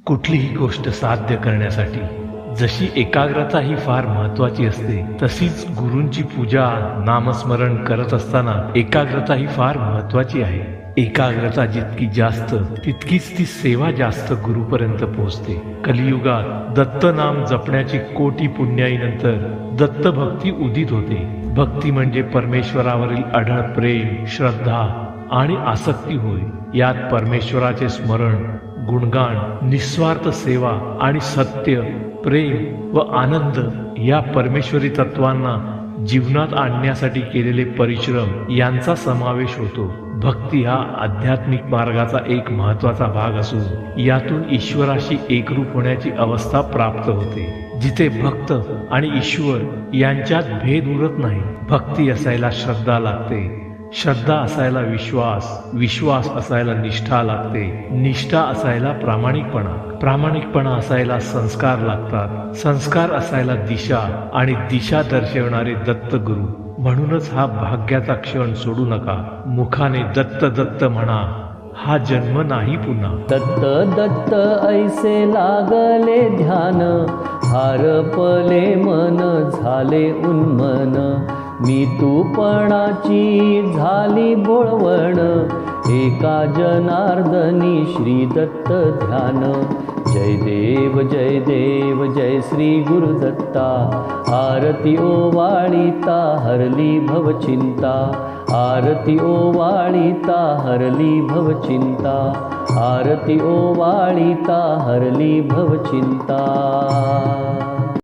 कुठलीही गोष्ट साध्य करण्यासाठी जशी एकाग्रता ही फार महत्वाची असते, तशीच गुरूंची पूजा नामस्मरण करत असताना एकाग्रता ही फार महत्वाची आहे. एकाग्रता जितकी जास्त तितकीच ती सेवा जास्त गुरुपर्यंत पोहोचते. कलियुगात दत्त नाम जपण्याची कोटी पुण्याईनंतर दत्त भक्ती उदित होते. भक्ती म्हणजे परमेश्वरावरील अढळ प्रेम, श्रद्धा आणि आसक्ती होय. यात परमेश्वराचे स्मरण, गुणगान, निस्वार्थ सेवा आणि सत्य, प्रेम व आनंद या परमेश्वरी तत्वांना जीवनात आणण्यासाठी केलेले परिश्रम यांचा समावेश होतो. भक्ती हा आध्यात्मिक मार्गाचा एक महत्वाचा भाग असून यातून ईश्वराशी एकरूप होण्याची अवस्था प्राप्त होते, जिथे भक्त आणि ईश्वर यांच्यात भेद उरत नाही. भक्ती असायला श्रद्धा लागते, श्रद्धा असायला विश्वास, विश्वास असायला निष्ठा लागते, निष्ठा असायला प्रामाणिकपणा, प्रामाणिकपणा असायला संस्कार लागतात, संस्कार असायला दिशा आणि दिशा दर्शवणारे दत्त गुरु. म्हणूनच हा भाग्याचा क्षण सोडू नका. मुखाने दत्त दत्त म्हणा, हा जन्म नाही पुन्हा. दत्त दत्त ऐसे लागले ध्यान, हारपले मन झाले उन्मन. मी तूपणाची झाली बोळवण, एका जनार्दनी श्री दत्त ध्यान. जय देव जय देव जय श्री गुरुदत्ता, आरती ओवाळीता हरली भवचिंता. आरती ओवाळीता हरली भवचिंता, आरती ओवाळीता हरली भवचिंता.